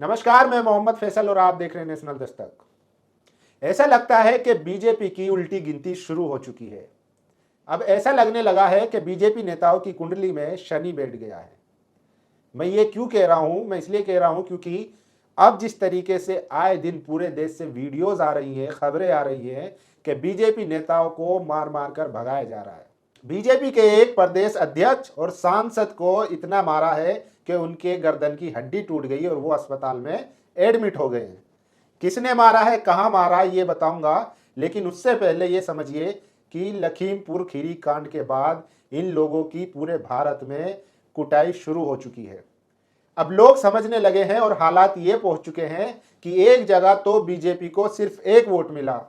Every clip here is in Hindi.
नमस्कार, मैं मोहम्मद फैसल और आप देख रहे हैं नेशनल दस्तक। ऐसा लगता है कि बीजेपी की उल्टी गिनती शुरू हो चुकी है। अब ऐसा लगने लगा है कि बीजेपी नेताओं की कुंडली में शनि बैठ गया है। मैं ये क्यों कह रहा हूं? मैं इसलिए कह रहा हूं क्योंकि अब जिस तरीके से आए दिन पूरे देश से वीडियोज आ रही हैं, खबरें आ रही हैं कि बीजेपी नेताओं को मार मार कर भगाया जा रहा है। बीजेपी के एक प्रदेश अध्यक्ष और सांसद को इतना मारा है कि उनके गर्दन की हड्डी टूट गई और वो अस्पताल में एडमिट हो गए हैं। किसने मारा है, कहां मारा है, ये बताऊंगा, लेकिन उससे पहले ये समझिए कि लखीमपुर खीरी कांड के बाद इन लोगों की पूरे भारत में कुटाई शुरू हो चुकी है। अब लोग समझने लगे हैं और हालात ये पहुंच चुके हैं कि एक जगह तो बीजेपी को सिर्फ एक वोट मिला,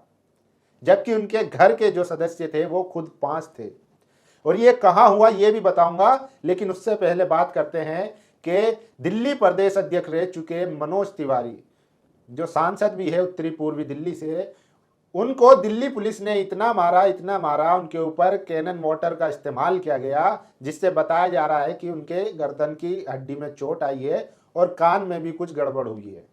जबकि उनके घर के जो सदस्य थे वो खुद 5 थे। और ये कहां हुआ ये भी बताऊंगा, लेकिन उससे पहले बात करते हैं कि दिल्ली प्रदेश अध्यक्ष रह चुके मनोज तिवारी, जो सांसद भी है उत्तरी पूर्वी दिल्ली से, उनको दिल्ली पुलिस ने इतना मारा, उनके ऊपर कैनन वाटर का इस्तेमाल किया गया, जिससे बताया जा रहा है कि उनके गर्दन की हड्डी में चोट आई है और कान में भी कुछ गड़बड़ हुई है।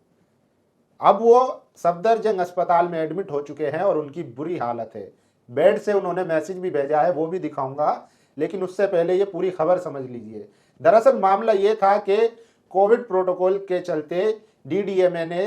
अब वो सफदरजंग अस्पताल में एडमिट हो चुके हैं और उनकी बुरी हालत है। बेड से उन्होंने मैसेज भी भेजा है, वो भी दिखाऊंगा, लेकिन उससे पहले ये पूरी खबर समझ लीजिए। दरअसल मामला ये था कि कोविड प्रोटोकॉल के चलते डीडीएमए ने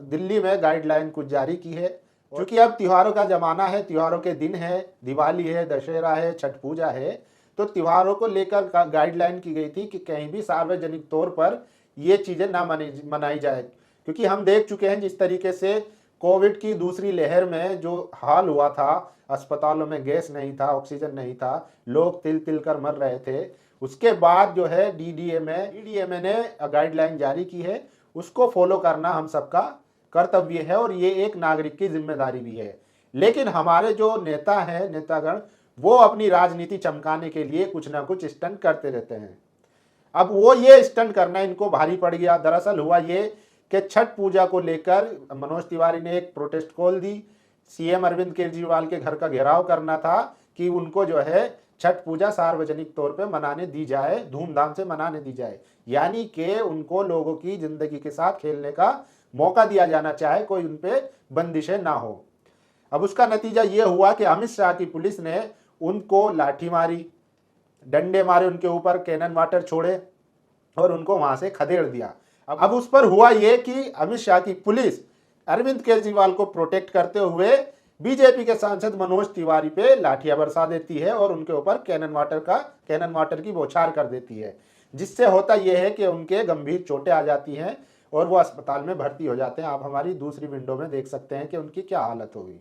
दिल्ली में गाइडलाइन कुछ जारी की है। क्योंकि अब त्योहारों का जमाना है, त्योहारों के दिन है, दिवाली है, दशहरा है, छठ पूजा है, तो त्योहारों को लेकर गाइडलाइन की गई थी कि कहीं भी सार्वजनिक तौर पर ये चीजें ना मनाई जाए। क्योंकि हम देख चुके हैं जिस तरीके से कोविड की दूसरी लहर में जो हाल हुआ था, अस्पतालों में गैस नहीं था, ऑक्सीजन नहीं था, लोग तिल तिल कर मर रहे थे। उसके बाद जो है डीडीएमए ने गाइडलाइन जारी की है, उसको फॉलो करना हम सबका कर्तव्य है और ये एक नागरिक की जिम्मेदारी भी है। लेकिन हमारे जो नेता हैं, नेतागण, वो अपनी राजनीति चमकाने के लिए कुछ ना कुछ स्टंट करते रहते हैं। अब वो ये स्टंट करना इनको भारी पड़ गया। दरअसल हुआ ये कि छठ पूजा को लेकर मनोज तिवारी ने एक प्रोटेस्ट कॉल दी। सीएम अरविंद केजरीवाल के घर का घेराव करना था कि उनको जो है छठ पूजा सार्वजनिक तौर पे मनाने दी जाए, धूमधाम से मनाने दी जाए, यानी कि उनको लोगों की जिंदगी के साथ खेलने का मौका दिया जाना चाहे, कोई उन पे बंदिशें ना हो। अब उसका नतीजा ये हुआ कि अमित शाह की पुलिस ने उनको लाठी मारी, डंडे मारे, उनके ऊपर कैनन वाटर छोड़े और उनको वहां से खदेड़ दिया। अब उस पर हुआ ये कि अमित शाह की पुलिस अरविंद केजरीवाल को प्रोटेक्ट करते हुए बीजेपी के सांसद मनोज तिवारी पे लाठियां बरसा देती है और उनके ऊपर कैनन वाटर की बौछार कर देती है, जिससे होता यह है कि उनके गंभीर चोटें आ जाती हैं और वो अस्पताल में भर्ती हो जाते हैं। आप हमारी दूसरी विंडो में देख सकते हैं कि उनकी क्या हालत होगी।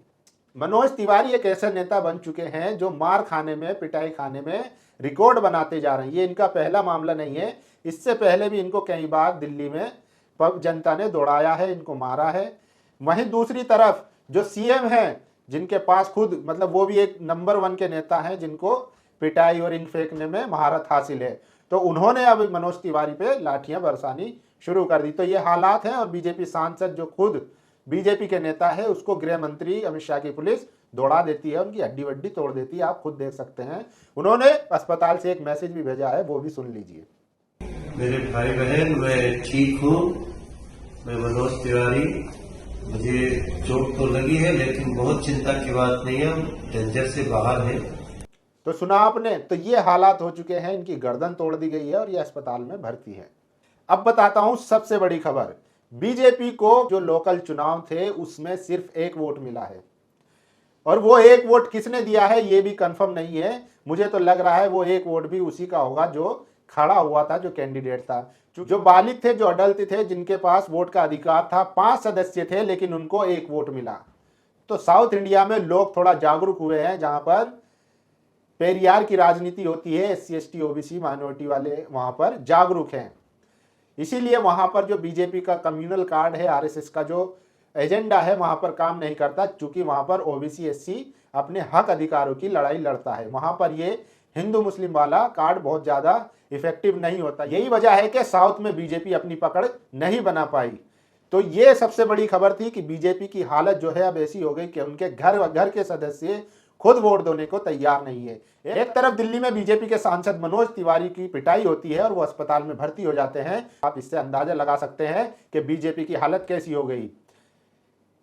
मनोज तिवारी एक ऐसे नेता बन चुके हैं जो मार खाने में, पिटाई खाने में रिकॉर्ड बनाते जा रहे हैं। ये इनका पहला मामला नहीं है, इससे पहले भी इनको कई बार दिल्ली में जनता ने दौड़ाया है, इनको मारा है। वहीं दूसरी तरफ जो सीएम हैं, जिनके पास खुद मतलब वो भी एक नंबर 1 के नेता हैं, जिनको पिटाई और इन फेंकने में महारत हासिल है, तो उन्होंने अब मनोज तिवारी पे लाठियां बरसानी शुरू कर दी। तो ये हालात हैं और बीजेपी सांसद जो खुद बीजेपी के नेता है, उसको गृह मंत्री अमित शाह की पुलिस दौड़ा देती है, उनकी हड्डी वड्डी तोड़ देती है। आप खुद देख सकते हैं, उन्होंने अस्पताल से एक मैसेज भी भेजा है, वो भी सुन लीजिए। मेरे भाई बहन, मैं ठीक हूँ। मैं मनोज तिवारी, मुझे चोट तो लगी है लेकिन बहुत चिंता की बात नहीं है, डेंजर से बाहर है। तो सुना आपने, तो ये हालात हो चुके हैं, इनकी गर्दन तोड़ दी गई है और ये अस्पताल में भर्ती है। अब बताता हूं सबसे बड़ी खबर। बीजेपी को जो लोकल चुनाव थे उसमें सिर्फ एक वोट मिला है और वो एक वोट किसने दिया है ये भी कंफर्म नहीं है। मुझे तो लग रहा है वो एक वोट भी उसी का होगा जो खड़ा हुआ था, जो कैंडिडेट था। जो बालिग थे, जो अडल्ट थे, जिनके पास वोट का अधिकार था, 5 सदस्य थे, लेकिन उनको एक वोट मिला। तो साउथ इंडिया में लोग थोड़ा जागरूक हुए हैं, जहां पर पेरियार की राजनीति होती है, SC ST OBC माइनॉरिटी वाले वहां पर जागरूक हैं। इसीलिए वहां पर जो बीजेपी का कम्युनल कार्ड है, RSS का जो एजेंडा है, वहां पर काम नहीं करता, क्योंकि वहां पर OBC SC अपने हक अधिकारों की लड़ाई लड़ता है। वहां पर ये हिंदू मुस्लिम वाला कार्ड बहुत ज्यादा इफेक्टिव नहीं होता। यही वजह है कि साउथ में बीजेपी अपनी पकड़ नहीं बना पाई। तो ये सबसे बड़ी खबर थी कि बीजेपी की हालत जो है अब ऐसी हो गई कि उनके घर के सदस्य खुद वोट देने को तैयार नहीं है। एक तरफ दिल्ली में बीजेपी के सांसद मनोज तिवारी की पिटाई होती है और वो अस्पताल में भर्ती हो जाते हैं। आप इससे अंदाजा लगा सकते हैं कि बीजेपी की हालत कैसी हो गई।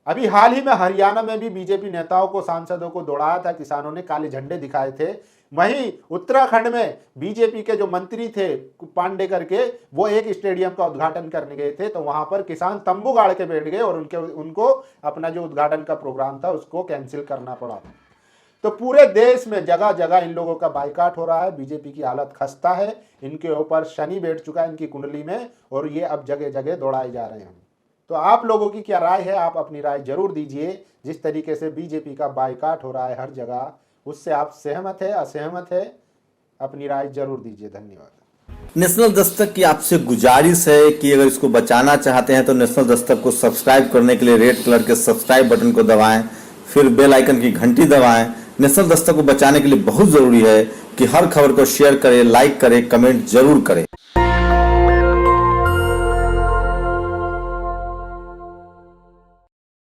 अभी हाल ही में हरियाणा में भी बीजेपी नेताओं को, सांसदों को दौड़ाया था, किसानों ने काले झंडे दिखाए थे। वहीं उत्तराखंड में बीजेपी के जो मंत्री थे पांडे करके, वो एक स्टेडियम का उद्घाटन करने गए थे, तो वहां पर किसान तंबू गाड़ के बैठ गए और उनको अपना जो उद्घाटन का प्रोग्राम था उसको कैंसिल करना पड़ा। तो पूरे देश में जगह जगह इन लोगों का बाइकाट हो रहा है। बीजेपी की हालत खस्ता है, इनके ऊपर शनि बैठ चुका है इनकी कुंडली में, और ये अब जगह जगह दौड़ाए जा रहे हैं। तो आप लोगों की क्या राय है? आप अपनी राय जरूर दीजिए। जिस तरीके से बीजेपी का बाइकाट हो रहा है हर जगह, उससे आप सहमत है, असहमत है? अपनी राय जरूर दीजिए। धन्यवाद। नेशनल दस्तक की आपसे गुजारिश है कि अगर इसको बचाना चाहते हैं तो नेशनल दस्तक को सब्सक्राइब करने के लिए रेड कलर के सब्सक्राइब बटन को दबाएं, फिर बेल आइकन की घंटी दबाएं। नेशनल दस्तक को बचाने के लिए बहुत जरूरी है कि हर खबर को शेयर करें, लाइक करें, कमेंट जरूर करें।